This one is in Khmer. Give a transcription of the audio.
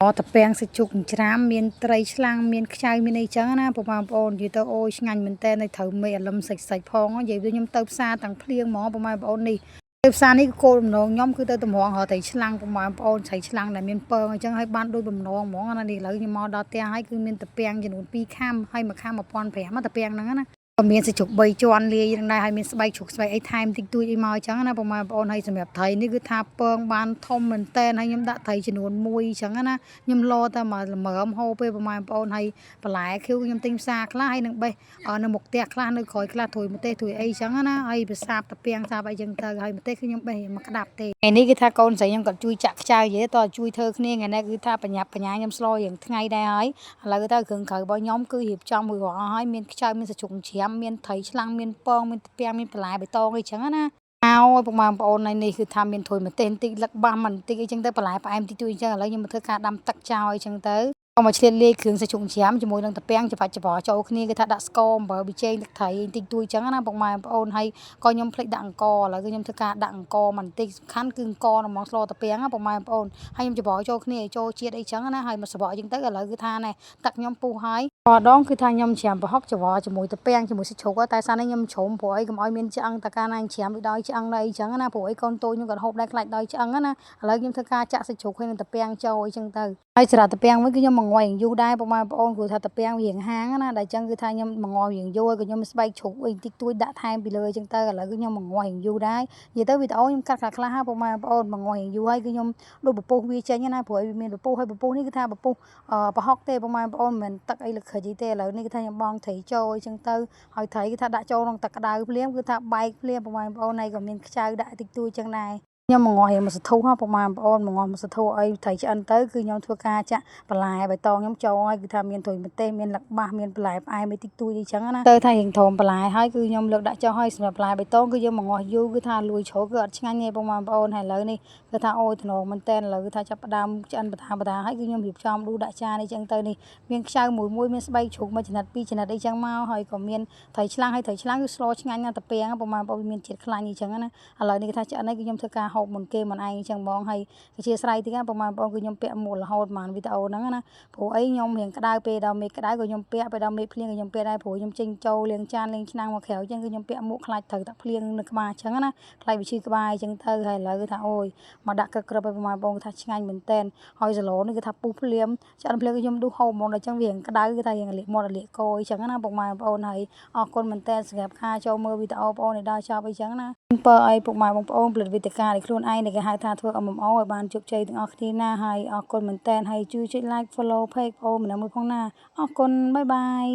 តែពាំងសាច់ជ្រូកច្រាមមានត្រីឆ្លាំងមានខ្ចៅមានអីចឹងណាបងប្អូននិយាយទៅអូយឆ្ងាញ់មែនតើនៅត្រូវមេអាលឹមសាច់ផងនិយាយទៅខ្ញុំទៅផ្សារទាំងភ្លៀងហ្មងបងប្អូននេះទៅផ្សារនេះគោលបំណងខ្ញុំគឺទៅតម្រង់រកត្រីឆ្លាំងបងប្អូនត្រីឆ្លាំងដែលមានពងអញ្ចឹងហើយបានដូចបំណងហ្មងណានេះឥឡូវខ្ញុំមកដល់ផ្ទះហើយគឺមានតែពាំងចំនួន2ខាំហើយមួយខាំ1500តែពាំងហ្នឹងណាក៏មានសាច់ជ្រូក3ជាន់លាយនឹងដែរហើយមានស្បែកជ្រូកស្បែកអីថែមតិចតួចអីមកអញ្ចឹងណាបងប្អូនហើយសម្រាប់ត្រីនេះគឺថាពងបានធំមែនតើហើយខ្ញុំដាក់ត្រីចំនួន1អញ្ចឹងណាខ្ញុំលោតែមកល្មមហូបពេលបងប្អូនហើយបន្លែខៀវខ្ញុំទិញផ្សារខ្លះហើយនឹងបេះនៅមុខផ្ទះខ្លះនៅក្រោយខ្លះត្រួយម្ទេសត្រួយអីអញ្ចឹងណាហើយប្រសាបតាពាំងសាបអីអញ្ចឹងទៅហើយម្ទេសគឺខ្ញុំបេះមកក្តាប់ទេថ្ងៃនេះគឺថាកូនស្រីខ្ញុំគាត់ជួយចាក់ខ្ចៅយេតើជួយធ្វើគ្នាថ្ងៃនេះគឺថាបញ្ញាប់បញ្ញាខ្ញុំស្លោរៀងថ្ងៃដែរហើយឥឡូវទៅគ្រឿងក្រៅរបស់ខ្ញុំគឺរៀបចំមួយរាល់ហើយមានខ្ចៅមានសាច់ជ្រូកច្រាមមានត្រីឆ្លាំងមានពងមានតាពាំងមានបន្លែបៃតងអីចឹងណាឲ្យបងប្អូននេះគឺថាមានត្រួយម្ទេសបន្តិចលឹកបាសមិនបន្តិចអីចឹងទៅបន្លែផ្អែមតិចតួចអញ្ចឹងឥឡូវខ្ញុំមកធ្វើការដាំទឹកចោលអីចឹងទៅមកឆ្លៀតលាយគ្រឿងសាច់ជ្រូកច្រាមជាមួយនឹងតាពាំងច្របាច់ច្របល់ចូលគ្នាគឺថាដាក់ស្ករអំបិលប៊ីចេងទឹកត្រីបន្តិចតួចអញ្ចឹងណាបងប្អូនហើយក៏ខ្ញុំភ្លេចដាក់អង្ករឥឡូវគឺខ្ញុំធ្វើការដាក់អង្ករបន្តិចសំខាន់គឺអង្ករមកស្លតាពាំងណាបងប្អូនហើយខ្ញុំច្របល់ចូលគ្នាឲ្យចូលជាតិអីចឹងណាហើយមកសបកអញ្ចឹងទៅឥឡូវគឺថានេះទឹកខ្ញុំពុះហើយដងគឺថាខ្ញុំច្រាមប្រហុកច្របល់ជាមួយតាពាំងជាមួយសាច់ជ្រូកតែសារនេះខ្ញុំជ្រុំព្រោះអីកុំឲ្យមានឆ្អឹងតកាណាច្រាមវាដោយឆ្អឹងដែរអីចឹងណាព្រោះអីកូនតូចខ្ញុំគាត់ហូបដែរខ្លាចដោយឆ្អឹងណាឥឡូវខ្ញុំធ្វើការចាក់សាច់ជ្រូកហើយនឹងតាពាំងចូលអីចឹងទៅហើយសម្រាប់តាពាំងវិញគឺខ្ញុំមកងាយយូរដែរបងប្អូនព្រោះថាតាពាំងវារៀងហាងណាដែលចឹងគឺថាខ្ញុំមកងាយរៀងយូរក៏ខ្ញុំស្បែកជ្រូកអីតិចតួចដាក់ថែមពីលើអីចឹងទៅឥឡូវគឺខ្ញុំមកងាយរៀងយូរដែរនិយាយទៅវីដេអូខ្ញុំកាត់ខ្លះៗបងប្អូនមកងាយរៀងយូរហើយគឺខ្ញុំដូចពពុះវាចេញណាព្រោះវាមានពពុះហើយពពុះនេះគឺថាពពុះប្រហុកទេបងប្អូនមិនមែនទឹកអីលឹកខិចអីទេឥឡូវនេះគឺថាខ្ញុំបងត្រីចូលអីចឹងទៅហើយត្រីគឺថាដាក់ចូលក្នុងទឹកក្តៅភ្លាមគឺថាបែកភ្លាមបងប្អូនហើយក៏មានខ្ចៅដាក់តិចតួចចឹងដែរខ្ញុំមកងាស់មកសធុហ៎បងប្អូនមកងាស់មកសធុអីត្រីឆ្អិនទៅគឺខ្ញុំធ្វើការចាក់បន្លែបៃតងខ្ញុំចូលហើយគឺថាមានត្រួយម្ទេសមានលឹកបាសមានបន្លែផ្អែមអីតិចតួចអីចឹងណាទៅថារៀងធំបន្លែហើយគឺខ្ញុំលើកដាក់ចុះហើយសម្រាប់បន្លែបៃតងគឺយើងមកងាស់យូរគឺថាលួយជ្រូកគឺអត់ឆ្ងាញ់ទេបងប្អូនហើយឥឡូវនេះគឺថាអូយថ្នមមែនតើឥឡូវគឺថាចាប់ផ្ដើមឆ្អិនបតាហើយគឺខ្ញុំរៀបចំដួសដាក់ចានអីចឹងទៅនេះមានខ្ចៅមួយមានស្បែកជ្រូកមួយចំណិតពីរចំណិតអីចឹងមកហើយក៏មានត្រីឆ្លាំងហើយត្រីឆ្លាំងគឺស្លឆ្ងាញ់ណាស់តាពាំងបងប្អូនមានជាតិខ្លាញ់អីចឹងណាឥឡូវនេះគឺថាឆ្អិនហើយគឺខ្ញុំធ្វើការហូបមុនគេមិនឯងអញ្ចឹងហ្មងហើយអធិស្ឋានតិចណាបងប្អូនគឺខ្ញុំពាក់មួករហូតប៉ុន្មានវីដេអូហ្នឹងណាព្រោះអីខ្ញុំរៀងក្តៅពេលដល់មេឃក្តៅក៏ខ្ញុំពាក់ពេលដល់មេឃភ្លៀងក៏ខ្ញុំពាក់ដែរព្រោះខ្ញុំចេញចូលលាងចានលាងឆ្នាំងមកក្រៅអញ្ចឹងគឺខ្ញុំពាក់មួកខ្លាចត្រូវតែភ្លៀងនៅក្បាលអញ្ចឹងណាខ្លាចវាឈឺក្បាលអញ្ចឹងទៅហើយឥឡូវគឺថាអូយមកដាក់ក្រឹបឲ្យបងប្អូនគឺថាឆ្ងាញ់មែនតែនហើយសាឡូនេះគឺថាពុះភ្លាមឆ្អិនភ្លាមគឺខ្ញុំដួសហូបហ្មងដល់អញ្ចឹងវារៀងក្តៅគឺថារៀងលាកមាត់លាកកអញ្ចឹងណាបងប្អូនហើយអរគុណមែនតែនសម្រាប់ការចូលមើលវីដេអូបងប្អូនដល់ចប់អីចឹងណាពើឲ្យពុកម៉ែបងប្អូនផលិតវីដេអូនៃខ្លួនឯងដែលគេហៅថាធ្វើ MMO ឲ្យបានជោគជ័យទាំងអស់គ្នាណាហើយអរគុណមែនតើហើយជួយចុច like follow page អូម្នាក់មួយផងណាអរគុណបាយបាយ